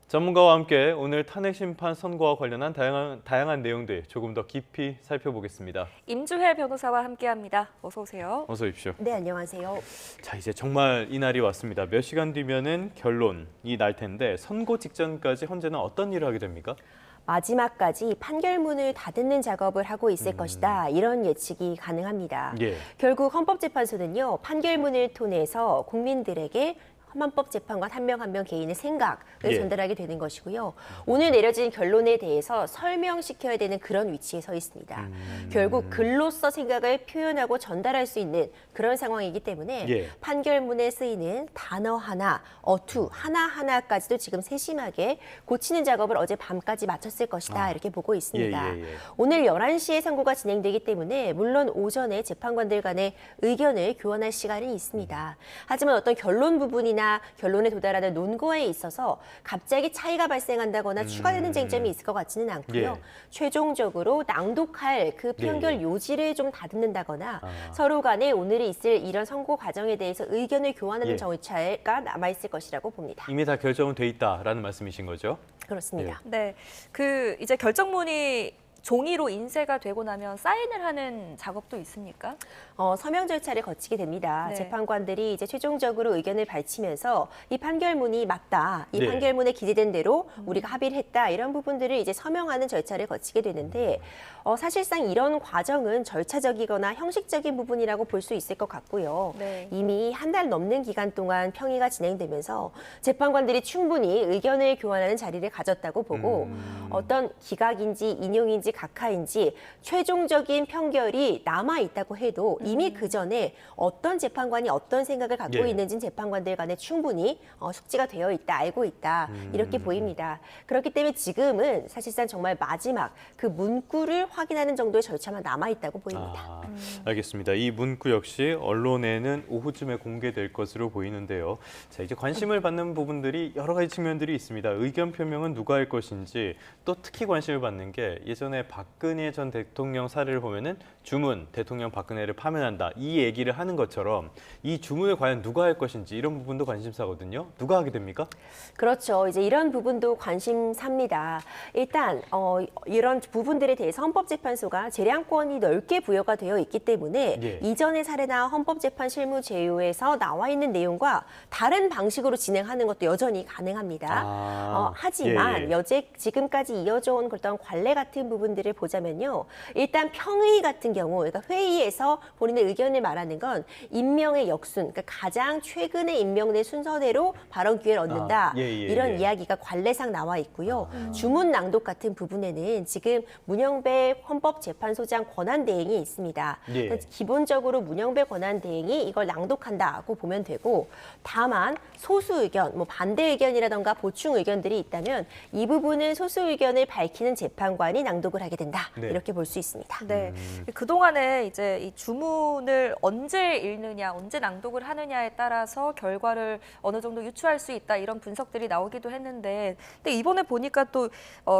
전문가와 함께 오늘 탄핵 심판 선고와 관련한 다양한 내용들 조금 더 깊이 살펴보겠습니다. 임주혜 변호사와 함께합니다. 어서 오세요. 어서 오십시오. 네, 안녕하세요. 자, 이제 정말 이 날이 왔습니다. 몇 시간 뒤면은 결론이 날 텐데 선고 직전까지 헌재는 어떤 일을 하게 됩니까? 마지막까지 판결문을 다듬는 작업을 하고 있을 것이다. 이런 예측이 가능합니다. 예. 결국 헌법재판소는요, 판결문을 통해서 국민들에게 헌법재판관 한 명 한 명 개인의 생각을 예. 전달하게 되는 것이고요. 오늘 내려진 결론에 대해서 설명시켜야 되는 그런 위치에 서 있습니다. 결국 글로써 생각을 표현하고 전달할 수 있는 그런 상황이기 때문에 예. 판결문에 쓰이는 단어 하나, 어투 하나하나까지도 지금 세심하게 고치는 작업을 어제 밤까지 마쳤을 것이다. 이렇게 보고 있습니다. 예. 오늘 11시에 선고가 진행되기 때문에 물론 오전에 재판관들 간의 의견을 교환할 시간이 있습니다. 하지만 어떤 결론 부분이나 결론에 도달하는 논거에 있어서 갑자기 차이가 발생한다거나 추가되는 쟁점이 있을 것 같지는 않고요. 예. 최종적으로 낭독할 그 판결 예. 요지를 좀 다듬는다거나 서로 간에 오늘 있을 이런 선고 과정에 대해서 의견을 교환하는 예. 절차가 남아있을 것이라고 봅니다. 이미 다 결정은 돼 있다라는 말씀이신 거죠? 그렇습니다. 네, 이제 결정문이 종이로 인쇄가 되고 나면 사인을 하는 작업도 있습니까? 서명 절차를 거치게 됩니다. 네. 재판관들이 이제 최종적으로 의견을 밝히면서 이 판결문이 맞다, 이 네. 판결문에 기재된 대로 우리가 합의를 했다 이런 부분들을 이제 서명하는 절차를 거치게 되는데 사실상 이런 과정은 절차적이거나 형식적인 부분이라고 볼 수 있을 것 같고요. 네. 이미 한 달 넘는 기간 동안 평의가 진행되면서 재판관들이 충분히 의견을 교환하는 자리를 가졌다고 보고 어떤 기각인지 인용인지 각하인지 최종적인 판결이 남아 있다고 해도 이미 그 전에 어떤 재판관이 어떤 생각을 갖고 예. 있는지는 재판관들 간에 충분히 숙지가 되어 있다, 알고 있다 이렇게 보입니다. 그렇기 때문에 지금은 사실상 정말 마지막 그 문구를 확인하는 정도의 절차만 남아 있다고 보입니다. 알겠습니다. 이 문구 역시 언론에는 오후쯤에 공개될 것으로 보이는데요. 자, 이제 관심을 받는 부분들이 여러 가지 측면들이 있습니다. 의견 표명은 누가 할 것인지, 또 특히 관심을 받는 게 예전에 박근혜 전 대통령 사례를 보면은 주문, 대통령 박근혜를 파면한다, 이 얘기를 하는 것처럼 이 주문을 과연 누가 할 것인지 이런 부분도 관심사거든요. 누가 하게 됩니까? 그렇죠. 이제 이런 부분도 관심사입니다. 일단 이런 부분들에 대해서 헌법재판소가 재량권이 넓게 부여가 되어 있기 때문에 예. 이전의 사례나 헌법재판 실무 제요에서 나와 있는 내용과 다른 방식으로 진행하는 것도 여전히 가능합니다. 하지만 예. 지금까지 이어져 온 그런 관례 같은 부분들을 보자면요. 일단 평의 같은 경우, 그러니까 회의에서 본인의 의견을 말하는 건 임명의 역순, 그러니까 가장 최근에 임명된 순서대로 발언 기회를 얻는다. 이런 이야기가 관례상 나와 있고요. 주문 낭독 같은 부분에는 지금 문영배 헌법재판소장 권한대행이 있습니다. 예. 그러니까 기본적으로 문영배 권한대행이 이걸 낭독한다고 보면 되고, 다만 소수 의견, 뭐 반대 의견이라던가 보충 의견들이 있다면 이 부분은 소수 의견을 밝히는 재판관이 낭독을 하게 된다. 네. 이렇게 볼 수 있습니다. 네, 그동안에 이제 이 주문을 언제 읽느냐, 언제 낭독을 하느냐에 따라서 결과를 어느 정도 유추할 수 있다 이런 분석들이 나오기도 했는데, 근데 이번에 보니까 또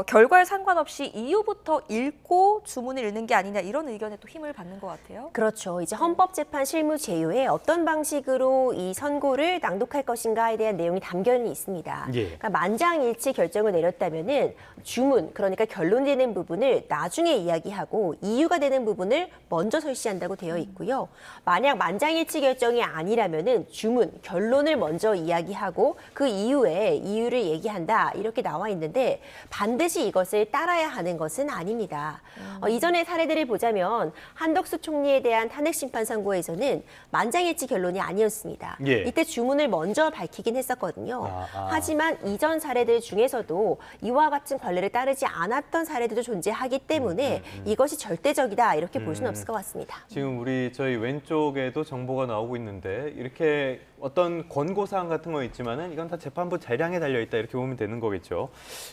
결과에 상관없이 이후부터 읽고 주문을 읽는 게 아니냐 이런 의견에 또 힘을 받는 것 같아요. 그렇죠. 이제 헌법재판 실무 제요에 어떤 방식으로 이 선고를 낭독할 것인가에 대한 내용이 담겨는 있습니다. 예. 그러니까 만장일치 결정을 내렸다면은 주문, 그러니까 결론되는 부분을 나중에 이야기하고 이유가 되는 부분을 먼저 설시한다고 되어 있고요. 만약 만장일치 결정이 아니라면은 주문, 결론을 먼저 이야기하고 그 이후에 이유를 얘기한다 이렇게 나와 있는데 반드시 이것을 따라야 하는 것은 아닙니다. 이전의 사례들을 보자면 한덕수 총리에 대한 탄핵 심판 선고에서는 만장일치 결론이 아니었습니다. 예. 이때 주문을 먼저 밝히긴 했었거든요. 하지만 이전 사례들 중에서도 이와 같은 관례를 따르지 않았던 사례들도 존재하기 때문에 이것이 절대적이다 이렇게 볼 수는 없을 것 같습니다. 지금 저희 왼쪽에도 정보가 나오고 있는데 이렇게 어떤 권고사항 같은 거 있지만은 이건 다 재판부 재량에 달려 있다 이렇게 보면 되는 거겠죠.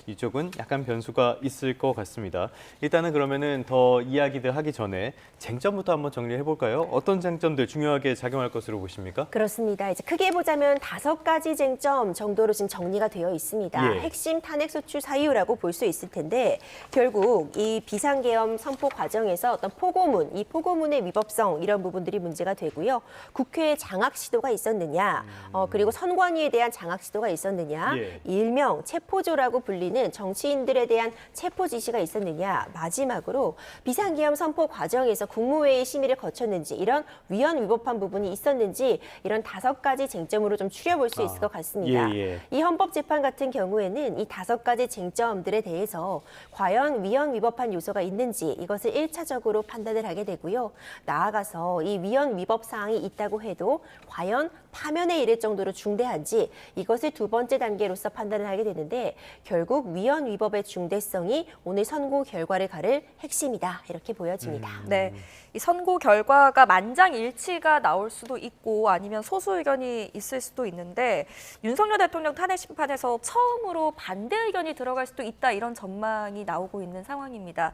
이쪽은 약간 변수가 있을 것 같습니다. 일단은 그러면은 더 이야기들 하기 전에 쟁점부터 한번 정리해 볼까요? 어떤 쟁점들 중요하게 작용할 것으로 보십니까? 그렇습니다. 이제 크게 보자면 5가지 쟁점 정도로 지금 정리가 되어 있습니다. 예. 핵심 탄핵 소추 사유라고 볼 수 있을 텐데 결국 이 비상계엄 선포 과정에서 어떤 포고문, 이 포고문의 위법성 이런 부분들이 문제가 되고요. 국회의 장악 시도가 있었느냐 있었느냐, 그리고 선관위에 대한 장악 시도가 있었느냐, 예. 일명 체포조라고 불리는 정치인들에 대한 체포 지시가 있었느냐, 마지막으로 비상계엄 선포 과정에서 국무회의 심의를 거쳤는지 이런 위헌 위법한 부분이 있었는지 이런 5가지 쟁점으로 좀 추려볼 수 있을 것 같습니다. 예. 이 헌법재판 같은 경우에는 이 5가지 쟁점들에 대해서 과연 위헌 위법한 요소가 있는지 이것을 1차적으로 판단을 하게 되고요. 나아가서 이 위헌 위법 사항이 있다고 해도 과연 파면에 이를 정도로 중대한지 이것을 2번째 단계로서 판단을 하게 되는데 결국 위헌 위법의 중대성이 오늘 선고 결과를 가를 핵심이다 이렇게 보여집니다. 네, 이 선고 결과가 만장일치가 나올 수도 있고 아니면 소수 의견이 있을 수도 있는데 윤석열 대통령 탄핵 심판에서 처음으로 반대 의견이 들어갈 수도 있다 이런 전망이 나오고 있는 상황입니다.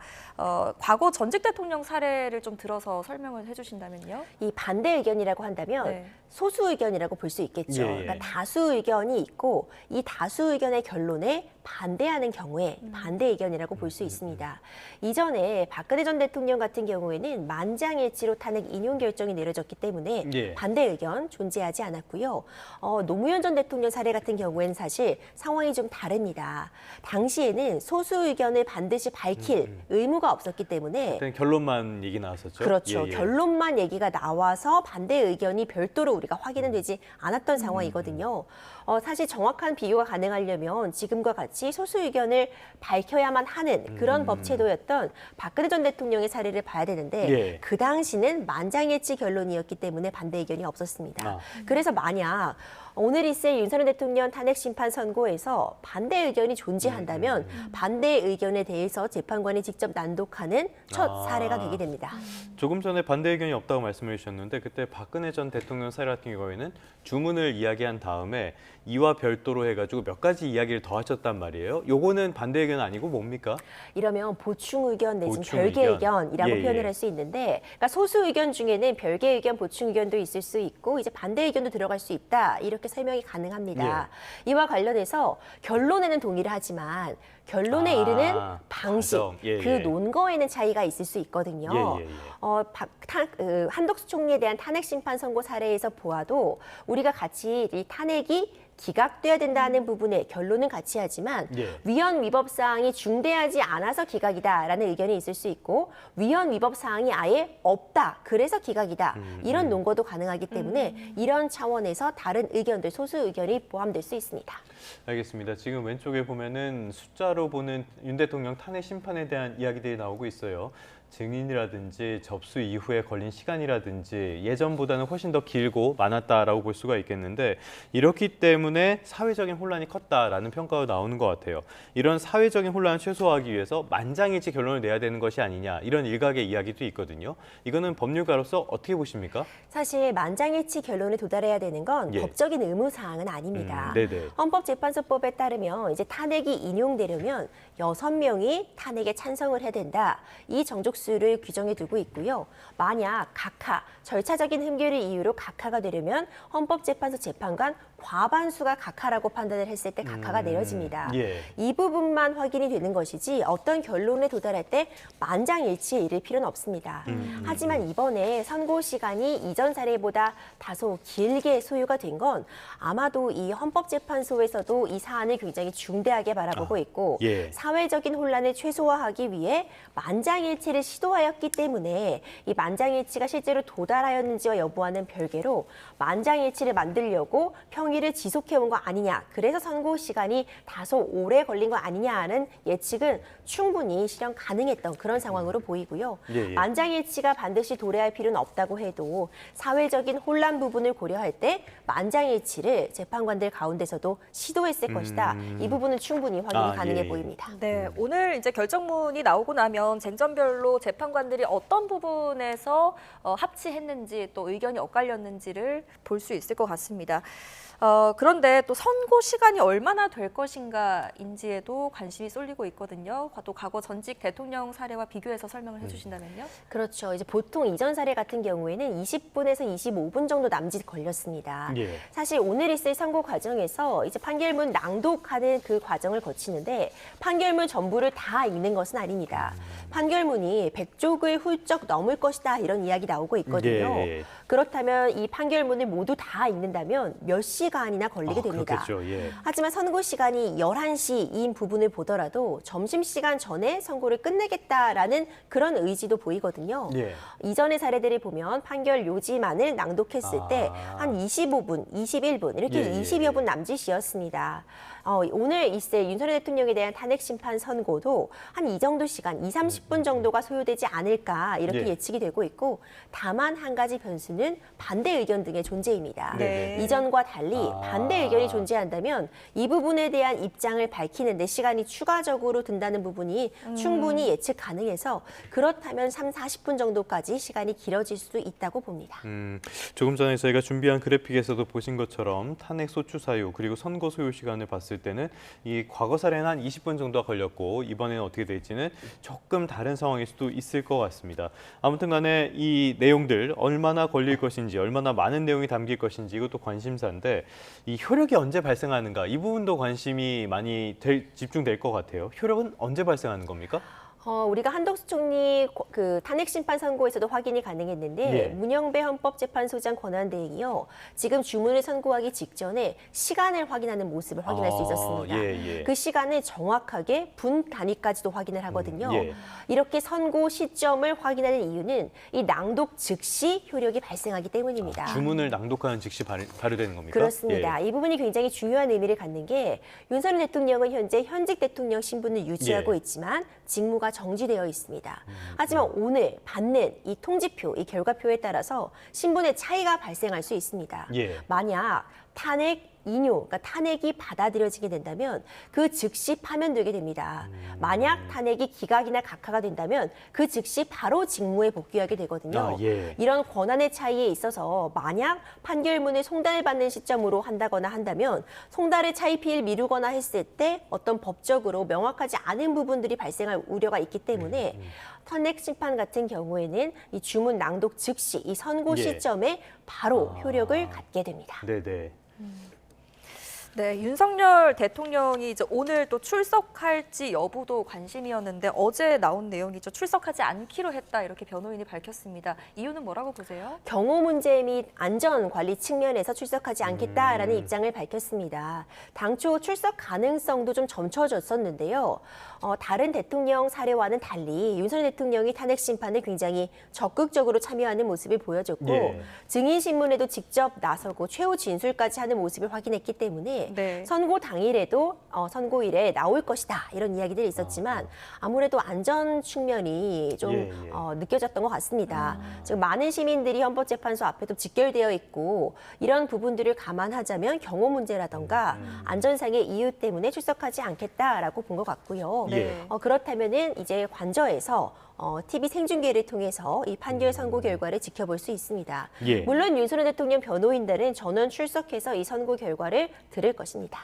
과거 전직 대통령 사례를 좀 들어서 설명을 해주신다면요. 이 반대 의견이라고 한다면 네. 소수 의견이라고 볼 수 있겠죠. 예. 그러니까 다수 의견이 있고 이 다수 의견의 결론에 반대하는 경우에 반대 의견이라고 볼 수 있습니다. 이전에 박근혜 전 대통령 같은 경우에는 만장일치로 탄핵 인용 결정이 내려졌기 때문에 예. 반대 의견 존재하지 않았고요. 노무현 전 대통령 사례 같은 경우에는 사실 상황이 좀 다릅니다. 당시에는 소수 의견을 반드시 밝힐 의무가 없었기 때문에 그때는 결론만 얘기 나왔었죠. 그렇죠. 예. 결론만 얘기가 나와서 반대 의견이 별도로 우리가 확인은 되지 않았던 상황이거든요. 사실 정확한 비교가 가능하려면 지금과 같이 소수 의견을 밝혀야만 하는 그런 법제도였던 박근혜 전 대통령의 사례를 봐야 되는데 예. 그 당시는 만장일치 결론이었기 때문에 반대 의견이 없었습니다. 그래서 만약 오늘 있을 윤석열 대통령 탄핵 심판 선고에서 반대 의견이 존재한다면 반대 의견에 대해서 재판관이 직접 난독하는 첫 사례가 되게 됩니다. 조금 전에 반대 의견이 없다고 말씀해 주셨는데 그때 박근혜 전 대통령 사례 같은 경우에는 주문을 이야기한 다음에 이와 별도로 해가지고 몇 가지 이야기를 더 하셨단 말이에요. 요거는 반대 의견 아니고 뭡니까? 이러면 보충 의견 내지는 보충 별개 의견. 의견이라고 예, 표현을 예. 할 수 있는데 그러니까 소수 의견 중에는 별개 의견, 보충 의견도 있을 수 있고 이제 반대 의견도 들어갈 수 있다. 이렇게 설명이 가능합니다. 이와 관련해서 결론에는 동의를 하지만 결론에 이르는 방식, 과정. 예, 그 예. 논거에는 차이가 있을 수 있거든요. 예. 한덕수 총리에 대한 탄핵 심판 선고 사례에서 보아도 우리가 같이 이 탄핵이 기각돼야 된다는 부분에 결론은 같이 하지만 예. 위헌 위법 사항이 중대하지 않아서 기각이다라는 의견이 있을 수 있고 위헌 위법 사항이 아예 없다. 그래서 기각이다. 이런 논거도 가능하기 때문에 이런 차원에서 다른 의견들, 소수 의견이 포함될 수 있습니다. 알겠습니다. 지금 왼쪽에 보면은 숫자로 보는 윤 대통령 탄핵 심판에 대한 이야기들이 나오고 있어요. 증인이라든지 접수 이후에 걸린 시간이라든지 예전보다는 훨씬 더 길고 많았다라고 볼 수가 있겠는데 이렇기 때문에 사회적인 혼란이 컸다라는 평가가 나오는 것 같아요. 이런 사회적인 혼란을 최소화하기 위해서 만장일치 결론을 내야 되는 것이 아니냐 이런 일각의 이야기도 있거든요. 이거는 법률가로서 어떻게 보십니까? 사실 만장일치 결론에 도달해야 되는 건 예. 법적인 의무사항은 아닙니다. 네네. 헌법재판소법에 따르면 이제 탄핵이 인용되려면 6명이 탄핵에 찬성을 해야 된다. 이 정족수를 규정해 두고 있고요. 만약 각하, 절차적인 흠결을 이유로 각하가 되려면 헌법재판소 재판관 과반수가 각하라고 판단을 했을 때 각하가 내려집니다. 예. 이 부분만 확인이 되는 것이지 어떤 결론에 도달할 때 만장일치에 이를 필요는 없습니다. 하지만 이번에 선고 시간이 이전 사례보다 다소 길게 소요가 된 건 아마도 이 헌법재판소에서도 이 사안을 굉장히 중대하게 바라보고 있고 예. 사회적인 혼란을 최소화하기 위해 만장일치를 시도하였기 때문에 이 만장일치가 실제로 도달하였는지와 여부와는 별개로 만장일치를 만들려고 평의를 지속해온 거 아니냐. 그래서 선고 시간이 다소 오래 걸린 거 아니냐는 예측은 충분히 실현 가능했던 그런 상황으로 보이고요. 예. 만장일치가 반드시 도래할 필요는 없다고 해도 사회적인 혼란 부분을 고려할 때 만장일치를 재판관들 가운데서도 시도했을 것이다. 이 부분은 충분히 확인이 가능해 예. 보입니다. 네, 오늘 이제 결정문이 나오고 나면 쟁점별로 재판관들이 어떤 부분에서 합치했는지 또 의견이 엇갈렸는지를 볼 수 있을 것 같습니다. 그런데 또 선고 시간이 얼마나 될 것인가인지에도 관심이 쏠리고 있거든요. 또 과거 전직 대통령 사례와 비교해서 설명을 해주신다면요. 그렇죠. 이제 보통 이전 사례 같은 경우에는 20분에서 25분 정도 남짓 걸렸습니다. 예. 사실 오늘 있을 선고 과정에서 이제 판결문 낭독하는 그 과정을 거치는데 판결문 전부를 다 읽는 것은 아닙니다. 판결문이 100쪽을 훌쩍 넘을 것이다 이런 이야기 나오고 있거든요. 예. 그렇다면 이 판결문을 모두 다 읽는다면 몇 시간이나 걸리게 됩니다. 그렇겠죠. 예. 하지만 선고 시간이 11시인 부분을 보더라도 점심시간 전에 선고를 끝내겠다라는 그런 의지도 보이거든요. 예. 이전의 사례들을 보면 판결 요지만을 낭독했을 때 아. 한 25분, 21분 이렇게 예, 예, 20여 분 남짓이었습니다. 오늘 있을 윤석열 대통령에 대한 탄핵 심판 선고도 한 이 정도 시간, 20, 30분 정도가 소요되지 않을까 이렇게 예. 예측이 되고 있고 다만 한 가지 변수는 반대 의견 등의 존재입니다. 네. 이전과 달리 아. 반대 의견이 존재한다면 이 부분에 대한 입장을 밝히는데 시간이 추가적으로 든다는 부분이 충분히 예측 가능해서 그렇다면 3, 40분 정도까지 시간이 길어질 수도 있다고 봅니다. 조금 전에 저희가 준비한 그래픽에서도 보신 것처럼 탄핵 소추 사유 그리고 선고 소요 시간을 봤을 때는 이 과거 사례는 한 20분 정도가 걸렸고 이번에는 어떻게 될지는 조금 다른 상황일 수도 있을 것 같습니다. 아무튼 간에 이 내용들 얼마나 걸릴 것인지 얼마나 많은 내용이 담길 것인지 이것도 관심사인데 이 효력이 언제 발생하는가 이 부분도 관심이 많이 집중될 것 같아요. 효력은 언제 발생하는 겁니까? 우리가 한덕수 총리 그 탄핵 심판 선고에서도 확인이 가능했는데 예. 문영배 헌법재판소장 권한대행이요. 지금 주문을 선고하기 직전에 시간을 확인하는 모습을 확인할 수 있었습니다. 예. 그 시간을 정확하게 분 단위까지도 확인을 하거든요. 예. 이렇게 선고 시점을 확인하는 이유는 이 낭독 즉시 효력이 발생하기 때문입니다. 주문을 낭독하는 즉시 발효되는 겁니까? 그렇습니다. 예. 이 부분이 굉장히 중요한 의미를 갖는 게 윤석열 대통령은 현재 현직 대통령 신분을 유지하고 예. 있지만 직무가 정지되어 있습니다. 하지만 오늘 받는 이 통지표, 이 결과표에 따라서 신분의 차이가 발생할 수 있습니다. 예. 만약 탄핵 인용, 그러니까 탄핵이 받아들여지게 된다면 그 즉시 파면되게 됩니다. 만약 탄핵이 기각이나 각하가 된다면 그 즉시 바로 직무에 복귀하게 되거든요. 예. 이런 권한의 차이에 있어서 만약 판결문을 송달을 받는 시점으로 한다거나 한다면 송달의 차이피를 미루거나 했을 때 어떤 법적으로 명확하지 않은 부분들이 발생할 우려가 있기 때문에 탄핵 심판 같은 경우에는 이 주문 낭독 즉시 이 선고 예. 시점에 바로 효력을 갖게 됩니다. 네네. 네, 윤석열 대통령이 이제 오늘 또 출석할지 여부도 관심이었는데 어제 나온 내용이죠. 출석하지 않기로 했다 이렇게 변호인이 밝혔습니다. 이유는 뭐라고 보세요? 경호 문제 및 안전 관리 측면에서 출석하지 않겠다라는 입장을 밝혔습니다. 당초 출석 가능성도 좀 점쳐졌었는데요. 다른 대통령 사례와는 달리 윤석열 대통령이 탄핵 심판에 굉장히 적극적으로 참여하는 모습을 보여줬고 예. 증인 신문에도 직접 나서고 최후 진술까지 하는 모습을 확인했기 때문에 네. 선고 당일에도 선고일에 나올 것이다 이런 이야기들이 있었지만 아무래도 안전 측면이 좀 예. 느껴졌던 것 같습니다. 지금 많은 시민들이 헌법재판소 앞에도 직결되어 있고 이런 부분들을 감안하자면 경호 문제라던가 안전상의 이유 때문에 출석하지 않겠다라고 본 것 같고요. 예. 그렇다면은 이제 관저에서 TV 생중계를 통해서 이 판결 선고 결과를 지켜볼 수 있습니다. 예. 물론 윤석열 대통령 변호인단은 전원 출석해서 이 선고 결과를 들을 것입니다.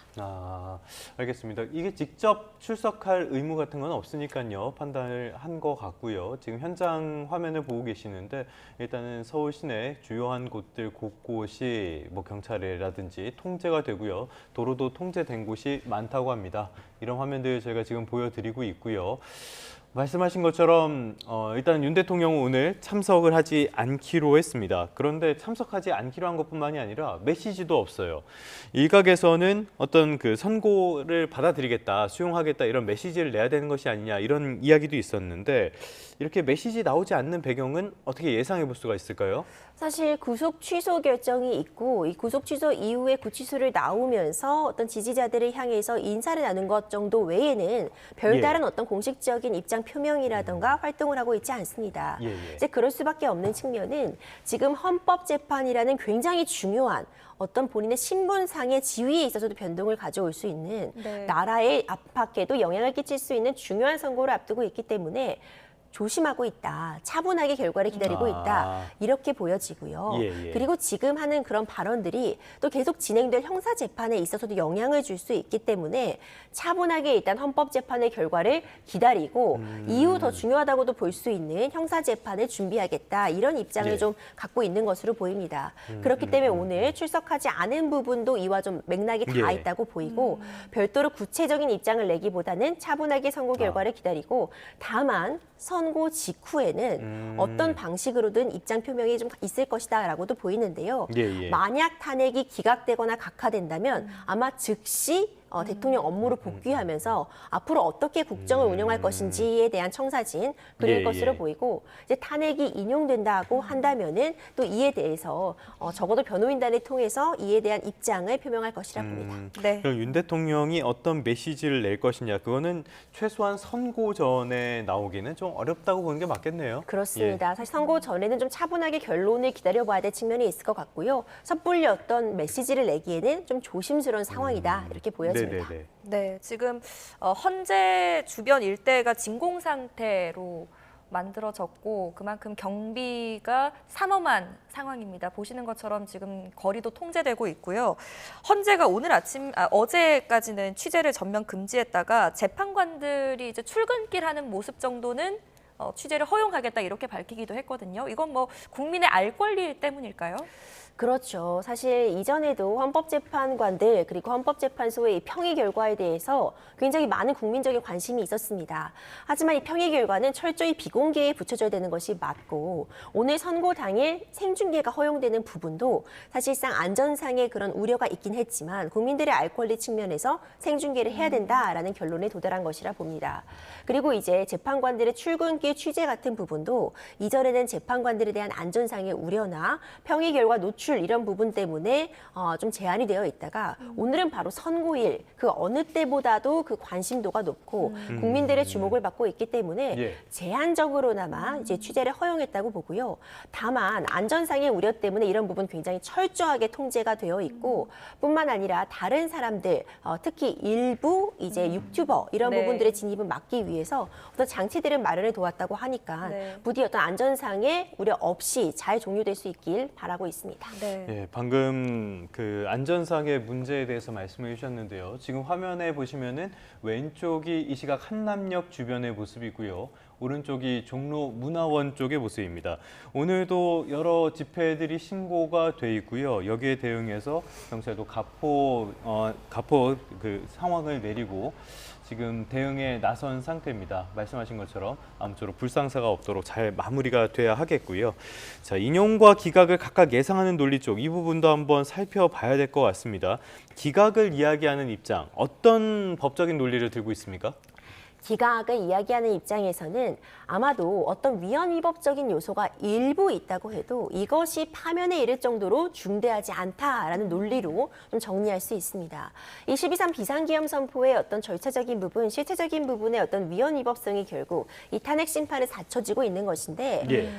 알겠습니다. 이게 직접 출석할 의무 같은 건 없으니까요. 판단을 한 것 같고요. 지금 현장 화면을 보고 계시는데 일단은 서울 시내 주요한 곳들 곳곳이 뭐 경찰이라든지 통제가 되고요. 도로도 통제된 곳이 많다고 합니다. 이런 화면들 저희가 지금 보여드리고 있고요. 말씀하신 것처럼 일단 윤 대통령은 오늘 참석을 하지 않기로 했습니다. 그런데 참석하지 않기로 한 것뿐만이 아니라 메시지도 없어요. 일각에서는 어떤 그 선고를 받아들이겠다, 수용하겠다 이런 메시지를 내야 되는 것이 아니냐 이런 이야기도 있었는데 이렇게 메시지 나오지 않는 배경은 어떻게 예상해 볼 수가 있을까요? 사실 구속 취소 결정이 있고 이 구속 취소 이후에 구치소를 나오면서 어떤 지지자들을 향해서 인사를 나눈 것 정도 외에는 별다른 어떤 공식적인 입장 표명이라던가 활동을 하고 있지 않습니다. 이제 그럴 수밖에 없는 측면은 지금 헌법재판이라는 굉장히 중요한 어떤 본인의 신분상의 지위에 있어서도 변동을 가져올 수 있는 네. 나라의 압박에도 영향을 끼칠 수 있는 중요한 선고를 앞두고 있기 때문에 조심하고 있다. 차분하게 결과를 기다리고 있다. 이렇게 보여지고요. 그리고 지금 하는 그런 발언들이 또 계속 진행될 형사재판에 있어서도 영향을 줄 수 있기 때문에 차분하게 일단 헌법재판의 결과를 기다리고 이후 더 중요하다고도 볼 수 있는 형사재판을 준비하겠다. 이런 입장을 좀 갖고 있는 것으로 보입니다. 그렇기 때문에 오늘 출석하지 않은 부분도 이와 좀 맥락이 다 있다고 보이고 별도로 구체적인 입장을 내기보다는 차분하게 선고 결과를 기다리고 다만 선고 직후에는 어떤 방식으로든 입장 표명이 좀 있을 것이다라고도 보이는데요. 예. 만약 탄핵이 기각되거나 각하된다면 아마 즉시 대통령 업무로 복귀하면서 앞으로 어떻게 국정을 운영할 것인지에 대한 청사진 그릴 예. 것으로 보이고, 이제 탄핵이 인용된다고 한다면은 또 이에 대해서 적어도 변호인단을 통해서 이에 대한 입장을 표명할 것이라 봅니다. 네. 그럼 윤 대통령이 어떤 메시지를 낼 것이냐, 그거는 최소한 선고 전에 나오기는 좀 어렵다고 보는 게 맞겠네요. 그렇습니다. 사실 선고 전에는 좀 차분하게 결론을 기다려봐야 될 측면이 있을 것 같고요. 섣불리 어떤 메시지를 내기에는 좀 조심스러운 상황이다 이렇게 보여집니다. 네네네. 네, 지금 헌재 주변 일대가 진공 상태로 만들어졌고 그만큼 경비가 삼엄한 상황입니다. 보시는 것처럼 지금 거리도 통제되고 있고요. 헌재가 어제까지는 취재를 전면 금지했다가 재판관들이 이제 출근길 하는 모습 정도는 취재를 허용하겠다 이렇게 밝히기도 했거든요. 이건 뭐 국민의 알 권리 때문일까요? 그렇죠. 사실 이전에도 헌법재판관들 그리고 헌법재판소의 이 평의 결과에 대해서 굉장히 많은 국민적인 관심이 있었습니다. 하지만 이 평의 결과는 철저히 비공개에 붙여져야 되는 것이 맞고, 오늘 선고 당일 생중계가 허용되는 부분도 사실상 안전상의 그런 우려가 있긴 했지만 국민들의 알 권리 측면에서 생중계를 해야 된다라는 결론에 도달한 것이라 봅니다. 그리고 이제 재판관들의 출근길 취재 같은 부분도 이전에는 재판관들에 대한 안전상의 우려나 평의 결과 노출 이런 부분 때문에 좀 제한이 되어 있다가 오늘은 바로 선고일 그 어느 때보다도 그 관심도가 높고 국민들의 주목을 받고 있기 때문에 예. 제한적으로나마 이제 취재를 허용했다고 보고요. 다만 안전상의 우려 때문에 이런 부분 굉장히 철저하게 통제가 되어 있고, 뿐만 아니라 다른 사람들 특히 일부 이제 유튜버 이런 네. 부분들의 진입을 막기 위해서 어떤 장치들을 마련해 두었다고 하니까 네. 부디 어떤 안전상의 우려 없이 잘 종료될 수 있길 바라고 있습니다. 네. 예, 방금 그 안전상의 문제에 대해서 말씀해 주셨는데요. 지금 화면에 보시면은 왼쪽이 이 시각 한남역 주변의 모습이고요. 오른쪽이 종로 문화원 쪽의 모습입니다. 오늘도 여러 집회들이 신고가 돼 있고요. 여기에 대응해서 경찰도 가포 그 상황을 내리고 지금 대응에 나선 상태입니다. 말씀하신 것처럼 아무쪼록 불상사가 없도록 잘 마무리가 돼야 하겠고요. 자, 인용과 기각을 각각 예상하는 논리 쪽 이 부분도 한번 살펴봐야 될 것 같습니다. 기각을 이야기하는 입장, 어떤 법적인 논리를 들고 있습니까? 기각을 이야기하는 입장에서는 아마도 어떤 위헌위법적인 요소가 일부 있다고 해도 이것이 파면에 이를 정도로 중대하지 않다라는 논리로 좀 정리할 수 있습니다. 이 12.3 비상기엄 선포의 어떤 절차적인 부분, 실체적인 부분의 어떤 위헌위법성이 결국 이 탄핵 심판에 갖춰지고 있는 것인데 예.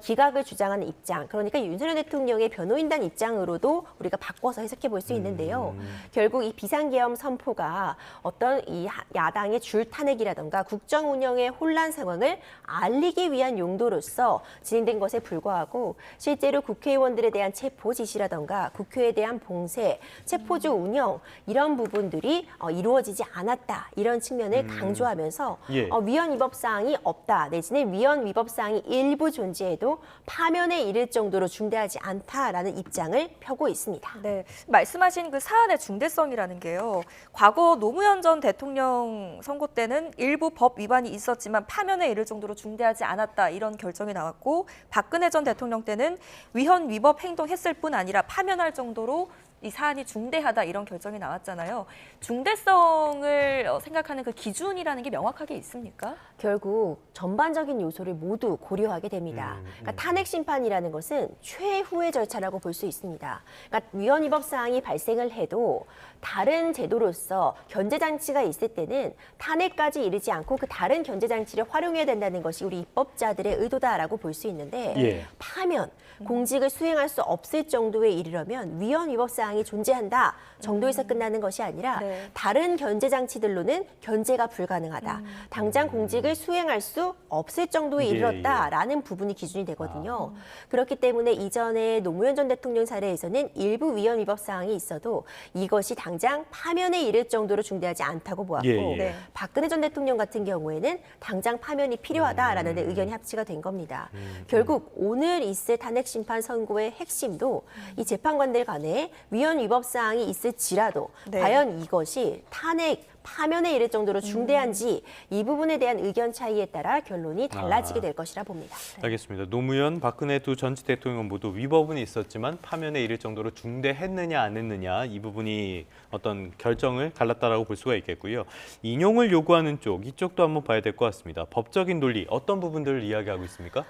기각을 주장하는 입장, 그러니까 윤석열 대통령의 변호인단 입장으로도 우리가 바꿔서 해석해 볼 수 있는데요. 결국 이 비상계엄 선포가 어떤 이 야당의 줄탄핵이라든가 국정 운영의 혼란 상황을 알리기 위한 용도로서 진행된 것에 불과하고, 실제로 국회의원들에 대한 체포 지시라든가 국회에 대한 봉쇄, 체포조 운영 이런 부분들이 이루어지지 않았다, 이런 측면을 강조하면서 예. 위헌 위법 사항이 없다, 내지는 위헌 위법 사항이 일부 존재해도 파면에 이를 정도로 중대하지 않다라는 입장을 펴고 있습니다. 네, 말씀하신 그 사안의 중대성이라는 게요. 과거 노무현 전 대통령 선고 때는 일부 법 위반이 있었지만 파면에 이를 정도로 중대하지 않았다, 이런 결정이 나왔고, 박근혜 전 대통령 때는 위헌 위법 행동했을 뿐 아니라 파면할 정도로 이 사안이 중대하다, 이런 결정이 나왔잖아요. 중대성을 생각하는 그 기준이라는 게 명확하게 있습니까? 결국 전반적인 요소를 모두 고려하게 됩니다. 그러니까 탄핵 심판이라는 것은 최후의 절차라고 볼 수 있습니다. 그러니까 위헌 위법 사항이 발생을 해도 다른 제도로서 견제 장치가 있을 때는 탄핵까지 이르지 않고 그 다른 견제 장치를 활용해야 된다는 것이 우리 입법자들의 의도다라고 볼 수 있는데, 예. 파면, 공직을 수행할 수 없을 정도에 이르려면 위헌 위법 사항이 존재한다 정도에서 끝나는 것이 아니라 네. 다른 견제 장치들로는 견제가 불가능하다. 당장 공직을 수행할 수 없을 정도에 예, 이르렀다라는 부분이 기준이 되거든요. 그렇기 때문에 이전에 노무현 전 대통령 사례에서는 일부 위헌 위법 사항이 있어도 이것이 당장 파면에 이를 정도로 중대하지 않다고 보았고, 예. 네. 박근혜 전 대통령 같은 경우에는 당장 파면이 필요하다라는 데 의견이 합치가 된 겁니다. 결국 오늘 있을 탄핵 심판 선고의 핵심도 이 재판관들 간에 위헌 위법 사항이 있을지라도 네. 과연 이것이 탄핵 파면에 이를 정도로 중대한지 이 부분에 대한 의견 차이에 따라 결론이 달라지게 될 것이라 봅니다. 알겠습니다. 노무현, 박근혜 두 전직 대통령 모두 위법은 있었지만 파면에 이를 정도로 중대했느냐 안 했느냐 이 부분이 어떤 결정을 갈랐다라고 볼 수가 있겠고요. 인용을 요구하는 쪽, 이쪽도 한번 봐야 될 것 같습니다. 법적인 논리 어떤 부분들을 이야기하고 있습니까?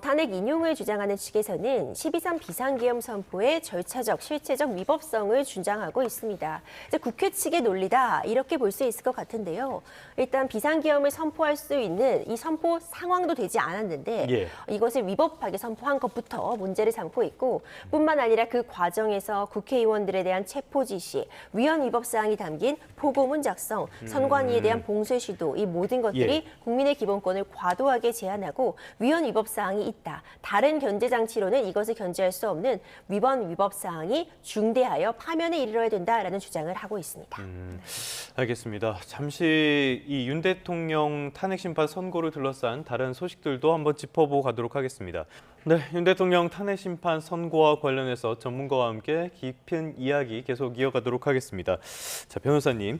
탄핵 인용을 주장하는 측에서는 12.3 비상계엄 선포의 절차적, 실체적 위법성을 주장하고 있습니다. 이제 국회 측의 논리다 이렇게 볼 수 있을 것 같은데요. 일단 비상계엄을 선포할 수 있는 이 선포 상황도 되지 않았는데 예. 이것을 위법하게 선포한 것부터 문제를 삼고 있고 뿐만 아니라 그 과정에서 국회의원들에 대한 체포 지시, 위헌 위법 사항이 담긴 포고문 작성, 선관위에 대한 봉쇄 시도 이 모든 것들이 예. 국민의 기본권을 과도하게 제한하고 위헌 위법 사항이 있다. 다른 견제 장치로는 이것을 견제할 수 없는 위헌 위법 사항이 중대하여 파면에 이르러야 된다라는 주장을 하고 있습니다. 알겠습니다. 잠시 이 윤 대통령 탄핵 심판 선고를 둘러싼 다른 소식들도 한번 짚어보고 가도록 하겠습니다. 네, 윤 대통령 탄핵 심판 선고와 관련해서 전문가와 함께 깊은 이야기 계속 이어가도록 하겠습니다. 자, 변호사님.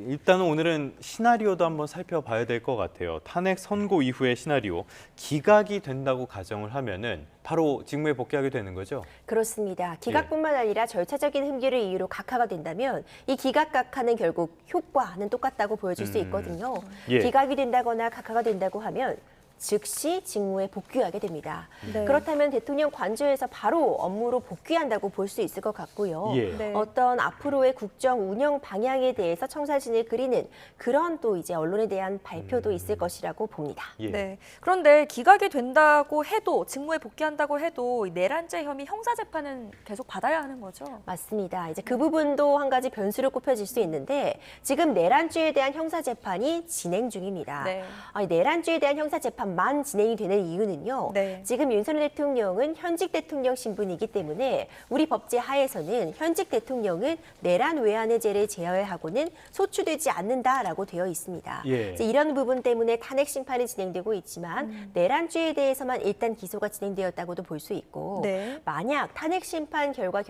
일단은 오늘은 시나리오도 한번 살펴봐야 될 것 같아요. 탄핵 선고 이후의 시나리오, 기각이 된다고 가정을 하면은 바로 직무에 복귀하게 되는 거죠? 그렇습니다. 기각뿐만 아니라 절차적인 흠결을 이유로 각하가 된다면 이 기각 각하는 결국 효과는 똑같다고 보여질 수 있거든요. 예. 기각이 된다거나 각하가 된다고 하면 즉시 직무에 복귀하게 됩니다. 네. 그렇다면 대통령 관저에서 바로 업무로 복귀한다고 볼 수 있을 것 같고요. 예. 네. 어떤 앞으로의 국정 운영 방향에 대해서 청사진을 그리는 그런 또 이제 언론에 대한 발표도 있을 것이라고 봅니다. 예. 네. 그런데 기각이 된다고 해도 직무에 복귀한다고 해도 이 내란죄 혐의 형사 재판은 계속 받아야 하는 거죠. 맞습니다. 이제 그 부분도 한 가지 변수로 꼽혀질 수 있는데 지금 내란죄에 대한 형사 재판이 진행 중입니다. 네. 내란죄에 대한 형사 재판만 진행이 되는 이유는요. 네. 지금 윤석열 대통령은 현직 대통령 신분이기 때문에 우리 법제 하에서는 현직 대통령은 내란 외환의 죄를 제어하고는 소추되지 않는다라고 되어 있습니다. 예. 이제 이런 부분 때문에 탄핵 심판이 진행되고 있지만 내란죄에 대해서만 일단 기소가 진행되었다고도 볼 수 있고 네. 만약 탄핵 심판 결과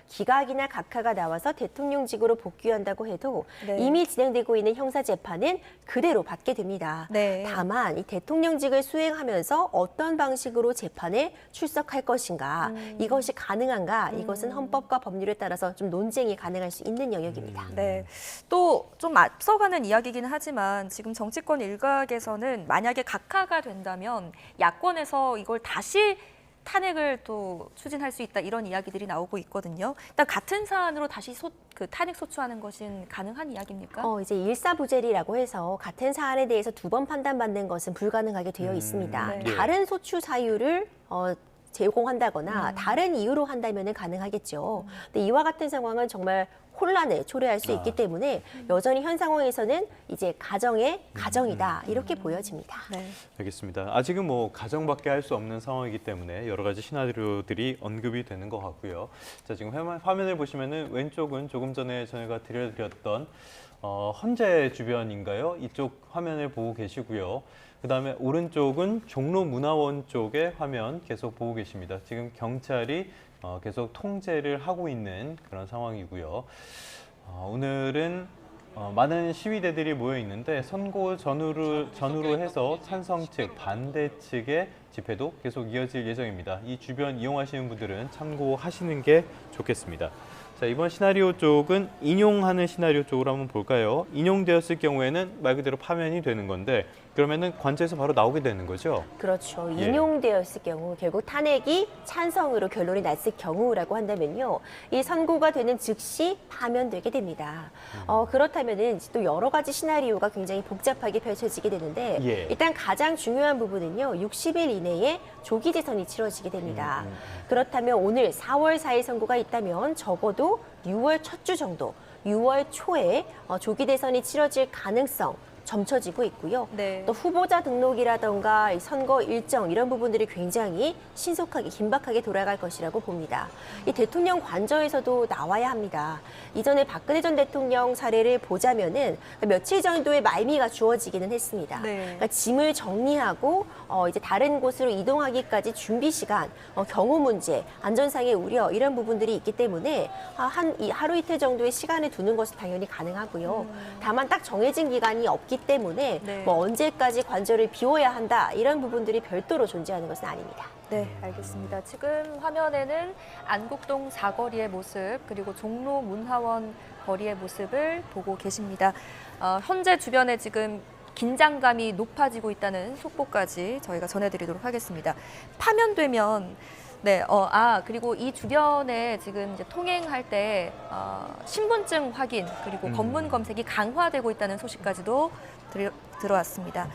기각이나 각하가 나와서 대통령직으로 복귀한다고 해도 네. 이미 진행되고 있는 형사 재판은 그대로 받게 됩니다. 네. 다만 이 대통령직을 수행하면서 어떤 방식으로 재판에 출석할 것인가 이것이 가능한가 이것은 헌법과 법률에 따라서 좀 논쟁이 가능할 수 있는 영역입니다. 네. 또 좀 앞서가는 이야기이긴 하지만 지금 정치권 일각에서는 만약에 각하가 된다면 야권에서 이걸 다시 탄핵을 또 추진할 수 있다 이런 이야기들이 나오고 있거든요. 일단 같은 사안으로 다시 탄핵 소추하는 것은 가능한 이야기입니까? 이제 일사부재리라고 해서 같은 사안에 대해서 두 번 판단받는 것은 불가능하게 되어 있습니다. 네. 예. 다른 소추 사유를 제공한다거나 다른 이유로 한다면 가능하겠죠. 근데 이와 같은 상황은 정말 혼란을 초래할 수 있기 때문에 여전히 현 상황에서는 이제 가정의 가정이다 이렇게 보여집니다. 네. 알겠습니다. 아직은 뭐 가정밖에 할 수 없는 상황이기 때문에 여러 가지 시나리오들이 언급이 되는 것 같고요. 자, 지금 화면을 보시면은 왼쪽은 조금 전에 저희가 들려드렸던 헌재 주변인가요? 이쪽 화면을 보고 계시고요. 그다음에 오른쪽은 종로문화원 쪽의 화면 계속 보고 계십니다. 지금 경찰이 계속 통제를 하고 있는 그런 상황이고요. 오늘은 많은 시위대들이 모여 있는데 선고 전후로 해서 찬성 측, 반대 측의 집회도 계속 이어질 예정입니다. 이 주변 이용하시는 분들은 참고하시는 게 좋겠습니다. 자, 이번 시나리오 쪽은 인용하는 시나리오 쪽으로 한번 볼까요? 인용되었을 경우에는 말 그대로 파면이 되는 건데 그러면은 관저에서 바로 나오게 되는 거죠? 그렇죠. 예. 인용되었을 경우 결국 탄핵이 찬성으로 결론이 났을 경우라고 한다면요. 이 선고가 되는 즉시 파면되게 됩니다. 그렇다면은 또 여러 가지 시나리오가 굉장히 복잡하게 펼쳐지게 되는데 예. 일단 가장 중요한 부분은요. 60일 이내에 조기 재선이 치러지게 됩니다. 그렇다면 오늘 4월 4일 선고가 있다면 적어도 6월 첫 주 정도 6월 초에 조기 대선이 치러질 가능성 점쳐지고 있고요. 네. 또 후보자 등록이라던가 이 선거 일정 이런 부분들이 굉장히 신속하게 긴박하게 돌아갈 것이라고 봅니다. 이 대통령 관저에서도 나와야 합니다. 이전에 박근혜 전 대통령 사례를 보자면은 며칠 정도의 말미가 주어지기는 했습니다. 네. 그러니까 짐을 정리하고 이제 다른 곳으로 이동하기까지 준비 시간, 경호 문제, 안전상의 우려 이런 부분들이 있기 때문에 하루 이틀 정도의 시간을 두는 것은 당연히 가능하고요. 다만 딱 정해진 기간이 없기 때문에 네. 뭐 언제까지 관저를 비워야 한다 이런 부분들이 별도로 존재하는 것은 아닙니다. 네, 알겠습니다. 지금 화면에는 안국동 사거리의 모습 그리고 종로 문화원 거리의 모습을 보고 계십니다. 현재 주변에 지금 긴장감이 높아지고 있다는 속보까지 저희가 전해드리도록 하겠습니다. 파면되면 네, 그리고 이 주변에 지금 이제 통행할 때 신분증 확인 그리고 검문 검색이 강화되고 있다는 소식까지도 들어왔습니다.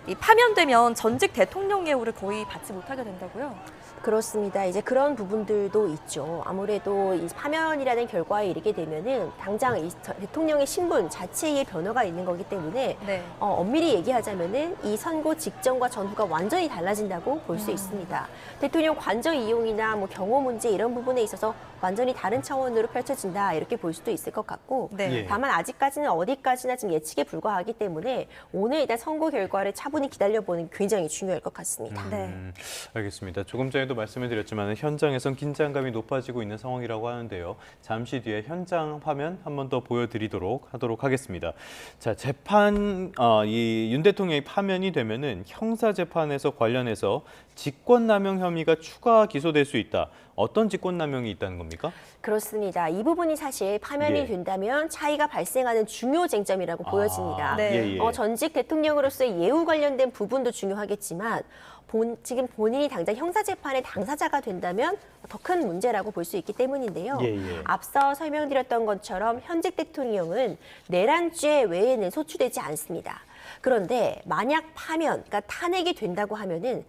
이 파면되면 전직 대통령 예우를 거의 받지 못하게 된다고요? 그렇습니다. 이제 그런 부분들도 있죠. 아무래도 이 파면이라는 결과에 이르게 되면은 당장 이 대통령의 신분 자체의 변화가 있는 거기 때문에 네. 엄밀히 얘기하자면은 이 선거 직전과 전후가 완전히 달라진다고 볼 수 있습니다. 대통령 관저 이용이나 뭐 경호 문제 이런 부분에 있어서 완전히 다른 차원으로 펼쳐진다 이렇게 볼 수도 있을 것 같고 네. 예. 다만 아직까지는 어디까지나 지금 예측에 불과하기 때문에 오늘 일단 선거 결과를 차분히 기다려보는 게 굉장히 중요할 것 같습니다. 네. 알겠습니다. 조금 전에도 말씀을 드렸지만 현장에선 긴장감이 높아지고 있는 상황이라고 하는데요. 잠시 뒤에 현장 화면 한 번 더 보여드리도록 하도록 하겠습니다. 자, 재판 이 윤 대통령이 파면이 되면은 형사 재판에서 관련해서 직권남용 혐의가 추가 기소될 수 있다. 어떤 직권남용이 있다는 겁니까? 그렇습니다. 이 부분이 사실 파면이 예. 된다면 차이가 발생하는 중요 쟁점이라고 보여집니다. 네. 전직 대통령으로서의 예우 관련된 부분도 중요하겠지만 지금 본인이 당장 형사재판의 당사자가 된다면 더 큰 문제라고 볼 수 있기 때문인데요. 예, 예. 앞서 설명드렸던 것처럼 현직 대통령은 내란죄 외에는 소추되지 않습니다. 그런데 만약 파면, 그러니까 탄핵이 된다고 하면은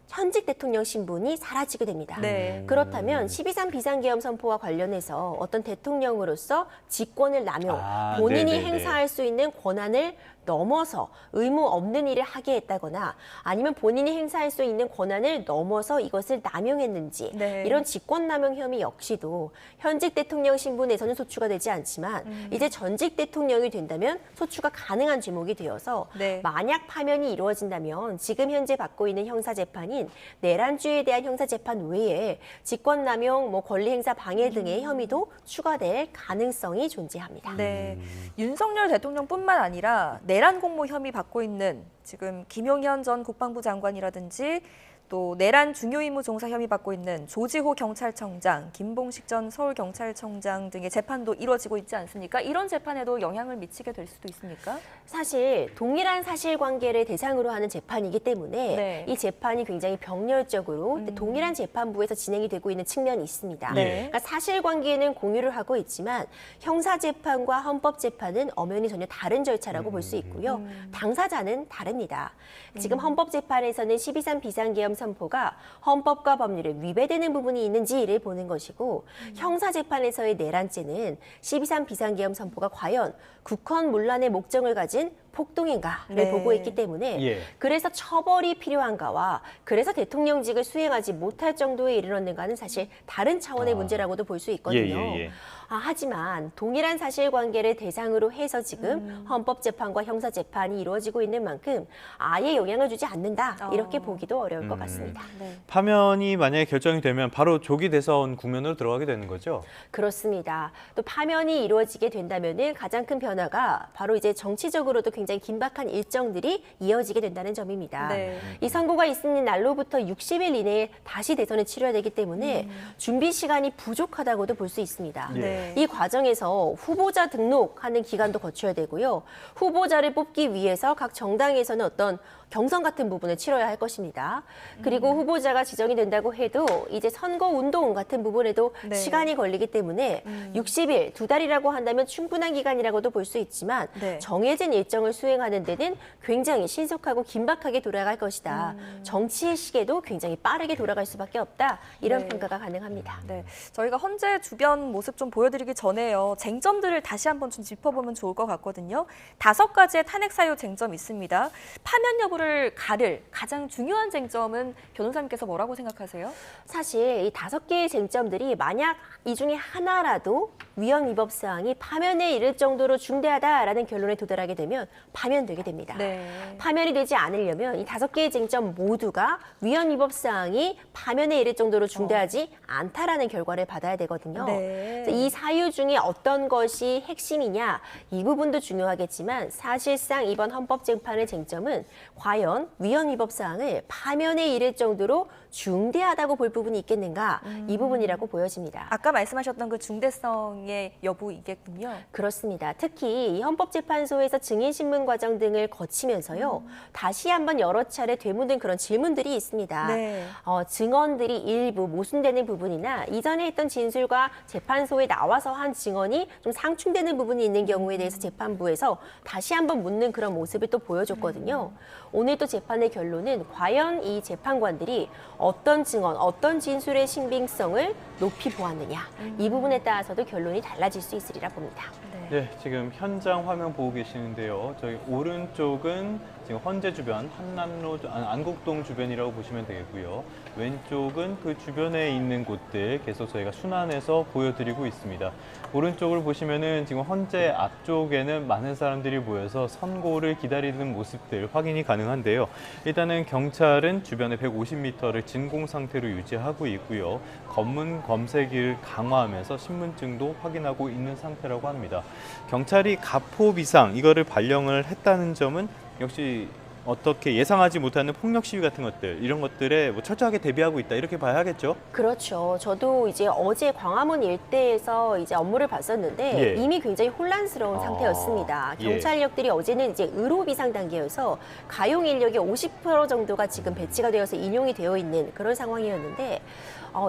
현직 대통령 신분이 사라지게 됩니다. 네. 그렇다면 12.3 비상계엄 선포와 관련해서 어떤 대통령으로서 직권을 남용, 본인이 네네네. 행사할 수 있는 권한을 넘어서 의무 없는 일을 하게 했다거나 아니면 본인이 행사할 수 있는 권한을 넘어서 이것을 남용했는지 네. 이런 직권남용 혐의 역시도 현직 대통령 신분에서는 소추가 되지 않지만 이제 전직 대통령이 된다면 소추가 가능한 죄목이 되어서 네. 만약 파면이 이루어진다면 지금 현재 받고 있는 형사재판인 내란죄에 대한 형사재판 외에 직권남용, 권리행사 방해 등의 혐의도 추가될 가능성이 존재합니다. 네. 윤석열 대통령뿐만 아니라 내란 공모 혐의 받고 있는 지금 김용현 전 국방부 장관이라든지 또 내란 중요 임무 종사 혐의 받고 있는 조지호 경찰청장, 김봉식 전 서울경찰청장 등의 재판도 이루어지고 있지 않습니까? 이런 재판에도 영향을 미치게 될 수도 있습니까? 사실 동일한 사실관계를 대상으로 하는 재판이기 때문에 네. 이 재판이 굉장히 병렬적으로 동일한 재판부에서 진행이 되고 있는 측면이 있습니다. 네. 그러니까 사실관계는 공유를 하고 있지만 형사재판과 헌법재판은 엄연히 전혀 다른 절차라고 볼 수 있고요. 당사자는 다릅니다. 지금 헌법재판에서는 12.3 비상계엄 선포가 헌법과 법률에 위배되는 부분이 있는지를 보는 것이고 형사재판에서의 내란죄는 12.3 비상계엄 선포가 과연 국헌문란의 목적을 가진 폭동인가를 네. 보고 있기 때문에 예. 그래서 처벌이 필요한가와 그래서 대통령직을 수행하지 못할 정도에 이르렀는가는 사실 다른 차원의 문제라고도 볼 수 있거든요. 예. 하지만 동일한 사실관계를 대상으로 해서 지금 헌법재판과 형사재판이 이루어지고 있는 만큼 아예 영향을 주지 않는다 이렇게 보기도 어려울 것 같습니다. 네. 파면이 만약에 결정이 되면 바로 조기 대선 국면으로 들어가게 되는 거죠? 그렇습니다. 또 파면이 이루어지게 된다면은 가장 큰 변화가 바로 이제 정치적으로도 굉장히 긴박한 일정들이 이어지게 된다는 점입니다. 네. 이 선고가 있는 날로부터 60일 이내에 다시 대선을 치러야 되기 때문에 준비 시간이 부족하다고도 볼 수 있습니다. 네. 이 과정에서 후보자 등록하는 기간도 거쳐야 되고요. 후보자를 뽑기 위해서 각 정당에서는 어떤 경선 같은 부분을 치러야 할 것입니다. 그리고 후보자가 지정이 된다고 해도 이제 선거 운동 같은 부분에도 네. 시간이 걸리기 때문에 60일, 2달이라고 한다면 충분한 기간이라고도 볼 수 있지만 네. 정해진 일정을 수행하는 데는 굉장히 신속하고 긴박하게 돌아갈 것이다. 정치의 시계도 굉장히 빠르게 돌아갈 수밖에 없다. 이런 네. 평가가 가능합니다. 네. 저희가 헌재 주변 모습 좀 보여드릴게요. 알려드리기 전에요. 쟁점들을 다시 한번 좀 짚어보면 좋을 것 같거든요. 5가지의 탄핵 사유 쟁점이 있습니다. 파면 여부를 가를 가장 중요한 쟁점은 변호사님께서 뭐라고 생각하세요? 사실 이 5개의 쟁점들이 만약 이 중에 하나라도 위헌 위법 사항이 파면에 이를 정도로 중대하다라는 결론에 도달하게 되면 파면되게 됩니다. 네. 파면이 되지 않으려면 이 5개의 쟁점 모두가 위헌 위법 사항이 파면에 이를 정도로 중대하지 않다라는 결과를 받아야 되거든요. 네. 그래서 이 사유 중에 어떤 것이 핵심이냐 이 부분도 중요하겠지만 사실상 이번 헌법재판의 쟁점은 과연 위헌 위법 사항을 파면에 이를 정도로 중대하다고 볼 부분이 있겠는가 이 부분이라고 보여집니다. 아까 말씀하셨던 그 중대성의 여부이겠군요. 그렇습니다. 특히 이 헌법재판소에서 증인신문 과정 등을 거치면서요. 다시 한번 여러 차례 되묻은 그런 질문들이 있습니다. 네. 증언들이 일부 모순되는 부분이나 이전에 했던 진술과 재판소에 나와서 한 증언이 좀 상충되는 부분이 있는 경우에 대해서 재판부에서 다시 한번 묻는 그런 모습을 또 보여줬거든요. 오늘 또 재판의 결론은 과연 이 재판관들이 어떤 증언, 어떤 진술의 신빙성을 높이 보았느냐 이 부분에 따라서도 결론이 달라질 수 있으리라 봅니다. 네, 지금 현장 화면 보고 계시는데요. 저희 오른쪽은 지금 헌재 주변, 한남로, 안국동 주변이라고 보시면 되겠고요. 왼쪽은 그 주변에 있는 곳들 계속 저희가 순환해서 보여드리고 있습니다. 오른쪽을 보시면은 지금 헌재 앞쪽에는 많은 사람들이 모여서 선고를 기다리는 모습들 확인이 가능한데요. 일단은 경찰은 주변에 150m를 진공 상태로 유지하고 있고요. 검문 검색을 강화하면서 신분증도 확인하고 있는 상태라고 합니다. 경찰이 가포 비상 이거를 발령을 했다는 점은 역시 어떻게 예상하지 못하는 폭력 시위 같은 것들 이런 것들에 뭐 철저하게 대비하고 있다 이렇게 봐야겠죠. 그렇죠. 저도 이제 어제 광화문 일대에서 이제 업무를 봤었는데 예. 이미 굉장히 혼란스러운 상태였습니다. 예. 경찰력들이 어제는 이제 의료 비상 단계여서 가용 인력의 50% 정도가 지금 배치가 되어서 인용이 되어 있는 그런 상황이었는데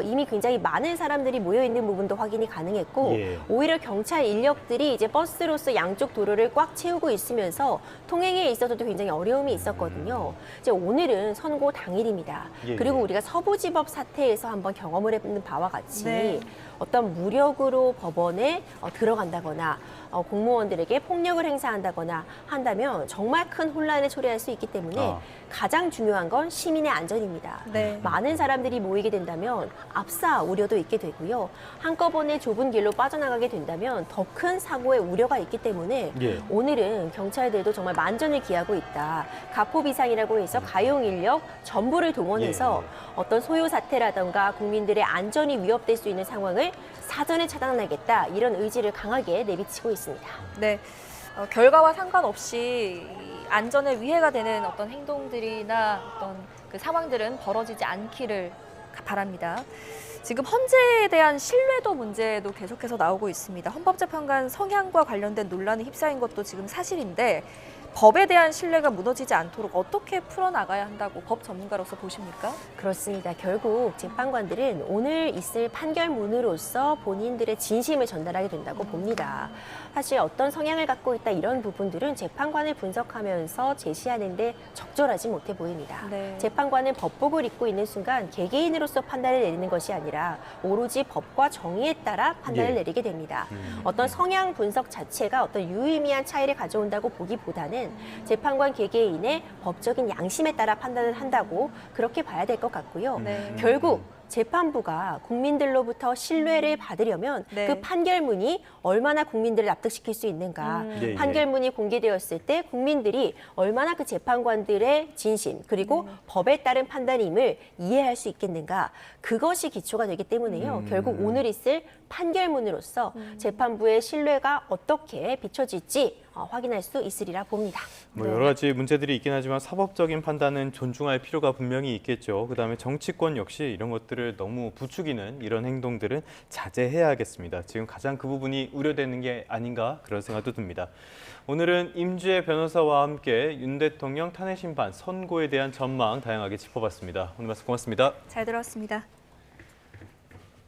이미 굉장히 많은 사람들이 모여 있는 부분도 확인이 가능했고 예. 오히려 경찰 인력들이 이제 버스로서 양쪽 도로를 꽉 채우고 있으면서 통행에 있어서도 굉장히 어려움이 있었거든요. 이제 오늘은 선고 당일입니다. 예. 그리고 우리가 서부지법 사태에서 한번 경험을 해본 바와 같이 네. 어떤 무력으로 법원에 들어간다거나 공무원들에게 폭력을 행사한다거나 한다면 정말 큰 혼란을 초래할 수 있기 때문에 가장 중요한 건 시민의 안전입니다. 네. 많은 사람들이 모이게 된다면 압사 우려도 있게 되고요. 한꺼번에 좁은 길로 빠져나가게 된다면 더 큰 사고의 우려가 있기 때문에 예. 오늘은 경찰들도 정말 만전을 기하고 있다. 가포 비상이라고 해서 가용 인력 전부를 동원해서 어떤 소요 사태라던가 국민들의 안전이 위협될 수 있는 상황을 사전에 차단하겠다. 이런 의지를 강하게 내비치고 있습니다. 네. 결과와 상관없이 이 안전에 위해가 되는 어떤 행동들이나 어떤 그 상황들은 벌어지지 않기를 바랍니다. 지금 헌재에 대한 신뢰도 문제도 계속해서 나오고 있습니다. 헌법재판관 성향과 관련된 논란이 휩싸인 것도 지금 사실인데 법에 대한 신뢰가 무너지지 않도록 어떻게 풀어나가야 한다고 법 전문가로서 보십니까? 그렇습니다. 결국 재판관들은 오늘 있을 판결문으로서 본인들의 진심을 전달하게 된다고 봅니다. 사실 어떤 성향을 갖고 있다 이런 부분들은 재판관을 분석하면서 제시하는데 적절하지 못해 보입니다. 네. 재판관은 법복을 입고 있는 순간 개개인으로서 판단을 내리는 것이 아니라 오로지 법과 정의에 따라 판단을 예. 내리게 됩니다. 어떤 성향 분석 자체가 어떤 유의미한 차이를 가져온다고 보기보다는 재판관 개개인의 법적인 양심에 따라 판단을 한다고 그렇게 봐야 될 것 같고요. 네. 결국 재판부가 국민들로부터 신뢰를 받으려면 네. 그 판결문이 얼마나 국민들을 납득시킬 수 있는가. 예. 판결문이 공개되었을 때 국민들이 얼마나 그 재판관들의 진심 그리고 법에 따른 판단임을 이해할 수 있겠는가. 그것이 기초가 되기 때문에요. 결국 오늘 있을 판결문으로서 재판부의 신뢰가 어떻게 비춰질지 확인할 수 있으리라 봅니다. 뭐 여러 가지 문제들이 있긴 하지만 사법적인 판단은 존중할 필요가 분명히 있겠죠. 그다음에 정치권 역시 이런 것들을 너무 부추기는 이런 행동들은 자제해야겠습니다. 지금 가장 그 부분이 우려되는 게 아닌가 그런 생각도 듭니다. 오늘은 임주혜 변호사와 함께 윤 대통령 탄핵 심판 선고에 대한 전망 다양하게 짚어봤습니다. 오늘 말씀 고맙습니다. 잘 들었습니다.